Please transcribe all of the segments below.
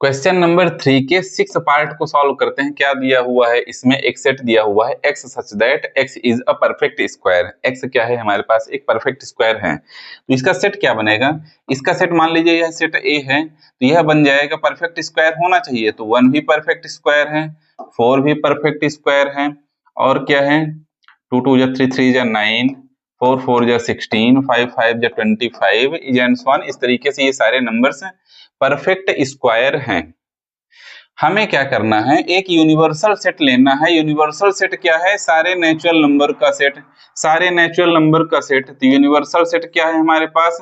Question number 3 के 6 part को solve करते हैं। क्या दिया हुआ है इसमें? एक सेट दिया हुआ है x such that x is a perfect square. x क्या है? हमारे पास एक परफेक्ट स्क्वायर है, तो इसका सेट क्या बनेगा? इसका सेट मान लीजिए यह सेट A है, तो यह बन जाएगा परफेक्ट स्क्वायर होना चाहिए, तो 1 भी परफेक्ट स्क्वायर है, 4 भी परफेक्ट स्क्वायर है, और क्या है 2 2 जा 3 3 जा 9, 4 4 जा 16, 5 5 जा 25 एंड सो ऑन। इस तरीके से ये सारे नंबर्स परफेक्ट स्क्वायर हैं। हमें क्या करना है? एक यूनिवर्सल सेट लेना है। यूनिवर्सल सेट क्या है? सारे नेचुरल नंबर का सेट, सारे नेचुरल नंबर का सेट। तो यूनिवर्सल सेट क्या है हमारे पास?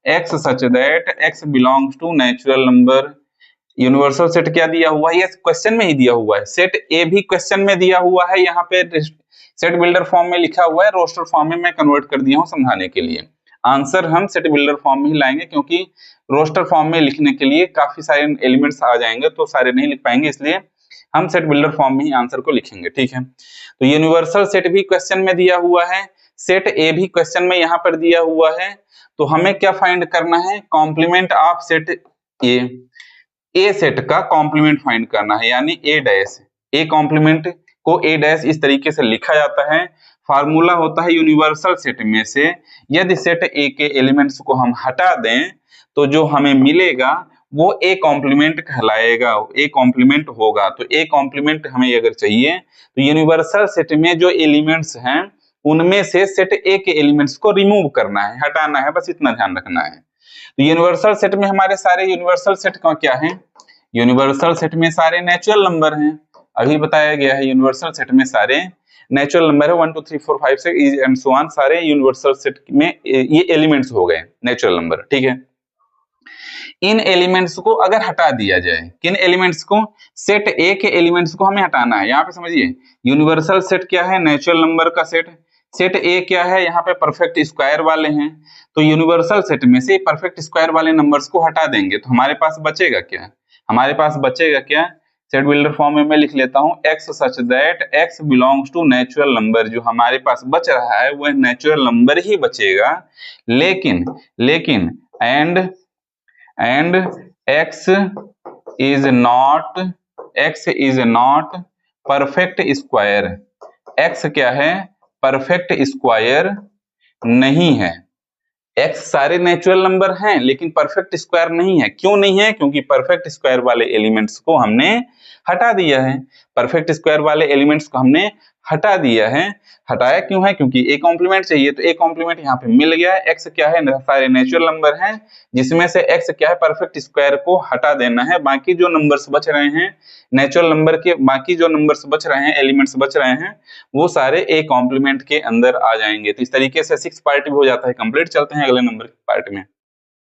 x such that x belongs to natural number. Universal set क्या दिया हुआ है? ये क्वेश्चन में ही दिया हुआ है। सेट ए भी क्वेश्चन में दिया हुआ है, यहाँ पे सेट बिल्डर फॉर्म में लिखा हुआ है, रोस्टर फॉर्म में मैं कन्वर्ट कर दिया हूँ समझाने के लिए। आंसर हम सेट बिल्डर फॉर्म में ही लाएंगे, क्योंकि रोस्टर फॉर्म में लिखने के लिए काफी सारे एलिमेंट्स आ जाएंगे, तो सारे नहीं लिख पाएंगे, इसलिए हम सेट बिल्डर फॉर्म में ही आंसर को लिखेंगे। ठीक है, तो यूनिवर्सल सेट भी क्वेश्चन में दिया हुआ है, सेट ए भी क्वेश्चन में यहाँ पर दिया हुआ है। तो हमें क्या फाइंड करना है? Complement of set A set का कॉम्प्लीमेंट फाइंड करना है, यानी ए डैश। ए कॉम्प्लीमेंट को ए डैश इस तरीके से लिखा जाता है। फार्मूला होता है यूनिवर्सल सेट में से यदि सेट ए के एलिमेंट्स को हम हटा दें तो जो हमें मिलेगा वो ए कॉम्प्लीमेंट कहलाएगा, ए कॉम्प्लीमेंट होगा। तो ए कॉम्प्लीमेंट हमें अगर चाहिए तो यूनिवर्सल सेट में जो एलिमेंट्स हैं उनमें से सेट ए के एलिमेंट्स को रिमूव करना है, हटाना है, बस इतना ध्यान रखना है। तो यूनिवर्सल सेट में हमारे सारे यूनिवर्सल सेट का क्या है? यूनिवर्सल सेट में सारे नेचुरल नंबर हैं, अभी बताया गया है। यूनिवर्सल सेट में सारे नेचुरल नंबर है, 1 2 3 4 5 6 एंड सो ऑन, सारे यूनिवर्सल सेट में ये एलिमेंट्स हो गए नेचुरल नंबर। ठीक है, इन एलिमेंट्स को अगर हटा दिया जाए, किन एलिमेंट्स को? सेट ए के एलिमेंट्स को हमें हटाना है। यहाँ पे समझिए, यूनिवर्सल सेट क्या है? नेचुरल नंबर का सेट। सेट ए क्या है? यहाँ पे परफेक्ट स्क्वायर वाले हैं। तो यूनिवर्सल सेट में से परफेक्ट स्क्वायर वाले नंबर्स को हटा देंगे तो हमारे पास बचेगा क्या? हमारे पास बचेगा क्या? सेट बिल्डर फॉर्म में मैं लिख लेता हूँ, x such that x belongs to natural number. जो हमारे पास बच रहा है वह नेचुरल नंबर ही बचेगा, लेकिन and x is not perfect square. x क्या है? परफेक्ट स्क्वायर नहीं है। x सारे नेचुरल नंबर हैं लेकिन परफेक्ट स्क्वायर नहीं है। क्यों नहीं है? क्योंकि परफेक्ट स्क्वायर वाले एलिमेंट्स को हमने हटा दिया है। परफेक्ट स्क्वायर वाले एलिमेंट्स को हमने हटा दिया है। हटाया क्यों है? क्योंकि ए कॉम्प्लीमेंट चाहिए, तो ए कॉम्प्लीमेंट यहाँ पे मिल गया है। एक्स क्या है? सारे नेचुरल नंबर हैं, जिसमें से एक्स क्या है? परफेक्ट स्क्वायर को हटा देना है। बाकी जो नंबर्स बच रहे हैं नेचुरल नंबर के, बाकी जो नंबर्स बच रहे हैं, एलिमेंट्स बच रहे हैं, वो सारे ए कॉम्प्लीमेंट के अंदर आ जाएंगे। तो इस तरीके से 6 पार्ट भी हो जाता है कंप्लीट। चलते हैं अगले नंबर पार्ट में।